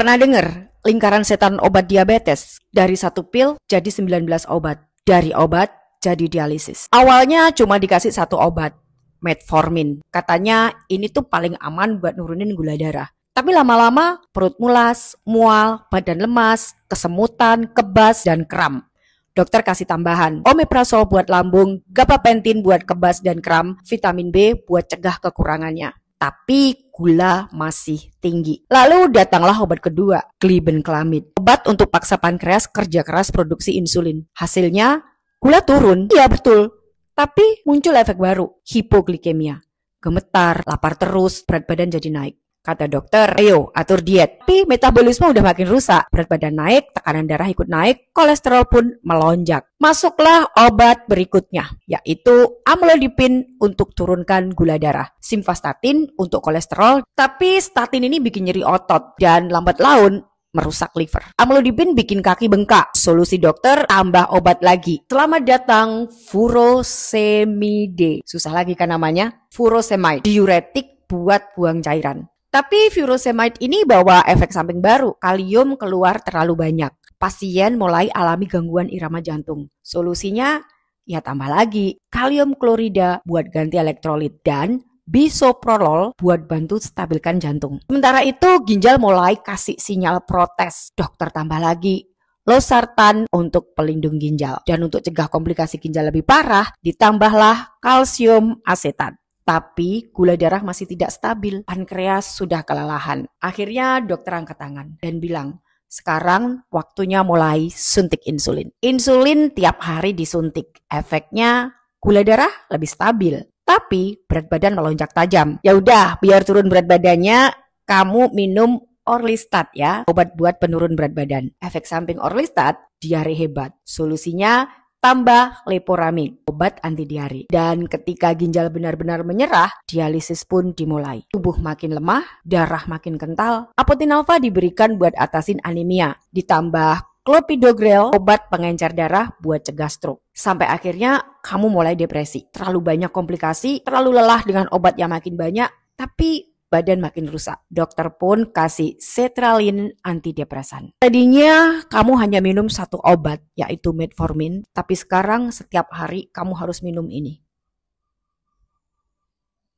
Pernah dengar lingkaran setan obat diabetes? Dari satu pil jadi 19 obat. Dari obat jadi dialisis. Awalnya cuma dikasih satu obat, metformin. Katanya ini tuh paling aman buat nurunin gula darah. Tapi lama-lama perut mulas, mual, badan lemas, kesemutan, kebas, dan kram. Dokter kasih tambahan, omeprazol buat lambung, gabapentin buat kebas dan kram, vitamin B buat cegah kekurangannya. Tapi gula masih tinggi. Lalu datanglah obat kedua, glibenclamid. Obat untuk paksa pankreas kerja keras produksi insulin. Hasilnya gula turun. Iya betul. Tapi muncul efek baru, hipoglikemia. Gemetar, lapar terus, berat badan jadi naik. Kata dokter, ayo atur diet. Tapi metabolisme udah makin rusak. Berat badan naik, tekanan darah ikut naik, kolesterol pun melonjak. Masuklah obat berikutnya, yaitu amlodipin untuk turunkan gula darah. Simvastatin untuk kolesterol, tapi statin ini bikin nyeri otot dan lambat laun merusak liver. Amlodipin bikin kaki bengkak. Solusi dokter, tambah obat lagi. Selamat datang furosemide. Susah lagi kan namanya? Furosemide. Diuretik buat buang cairan. Tapi furosemide ini bawa efek samping baru, kalium keluar terlalu banyak. Pasien mulai alami gangguan irama jantung. Solusinya, ya tambah lagi, kalium klorida buat ganti elektrolit dan bisoprolol buat bantu stabilkan jantung. Sementara itu, ginjal mulai kasih sinyal protes. Dokter tambah lagi, losartan untuk pelindung ginjal. Dan untuk cegah komplikasi ginjal lebih parah, ditambahlah kalsium asetat. Tapi gula darah masih tidak stabil, pankreas sudah kelelahan. Akhirnya dokter angkat tangan dan bilang, sekarang waktunya mulai suntik insulin. Insulin tiap hari disuntik, efeknya gula darah lebih stabil. Tapi berat badan melonjak tajam. Ya udah, biar turun berat badannya, kamu minum Orlistat ya, obat buat penurun berat badan. Efek samping Orlistat, diare hebat. Solusinya tambah leporamid, obat anti diare. Dan ketika ginjal benar-benar menyerah, dialisis pun dimulai. Tubuh makin lemah, darah makin kental. Apotinalva diberikan buat atasin anemia. Ditambah clopidogrel, obat pengencer darah buat cegah stroke. Sampai akhirnya kamu mulai depresi. Terlalu banyak komplikasi, terlalu lelah dengan obat yang makin banyak, tapi badan makin rusak. Dokter pun kasih sertralin antidepresan. Tadinya kamu hanya minum satu obat, yaitu metformin, tapi sekarang setiap hari kamu harus minum ini.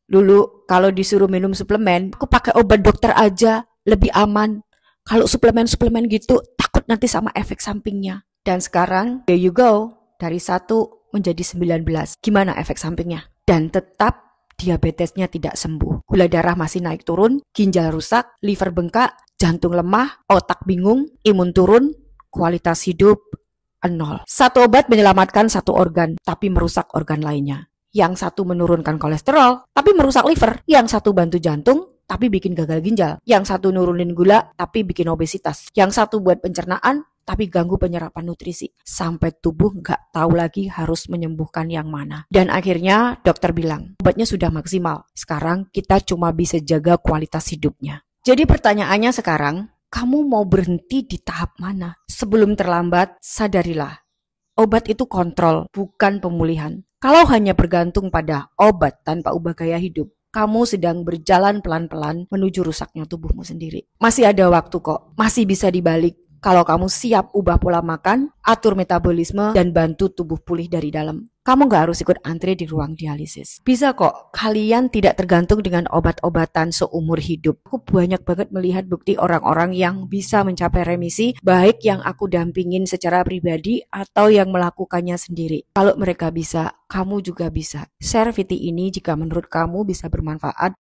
Dulu kalau disuruh minum suplemen, aku pakai obat dokter aja, lebih aman. Kalau suplemen-suplemen gitu, takut nanti sama efek sampingnya. Dan sekarang, there you go, dari 1 menjadi 19. Gimana efek sampingnya? Dan tetap diabetesnya tidak sembuh. Gula darah masih naik turun, ginjal rusak, liver bengkak, jantung lemah, otak bingung, imun turun, kualitas hidup 0. Satu obat menyelamatkan satu organ, tapi merusak organ lainnya. Yang satu menurunkan kolesterol, tapi merusak liver. Yang satu bantu jantung, tapi bikin gagal ginjal. Yang satu nurunin gula, tapi bikin obesitas. Yang satu buat pencernaan, tapi ganggu penyerapan nutrisi. Sampai tubuh nggak tahu lagi harus menyembuhkan yang mana. Dan akhirnya dokter bilang, obatnya sudah maksimal. Sekarang kita cuma bisa jaga kualitas hidupnya. Jadi pertanyaannya sekarang, kamu mau berhenti di tahap mana? Sebelum terlambat, sadarilah. Obat itu kontrol, bukan pemulihan. Kalau hanya bergantung pada obat tanpa ubah gaya hidup, kamu sedang berjalan pelan-pelan menuju rusaknya tubuhmu sendiri. Masih ada waktu kok, masih bisa dibalik. Kalau kamu siap ubah pola makan, atur metabolisme, dan bantu tubuh pulih dari dalam. Kamu gak harus ikut antre di ruang dialisis. Bisa kok, kalian tidak tergantung dengan obat-obatan seumur hidup. Aku banyak banget melihat bukti orang-orang yang bisa mencapai remisi, baik yang aku dampingin secara pribadi atau yang melakukannya sendiri. Kalau mereka bisa, kamu juga bisa. Share video ini jika menurut kamu bisa bermanfaat.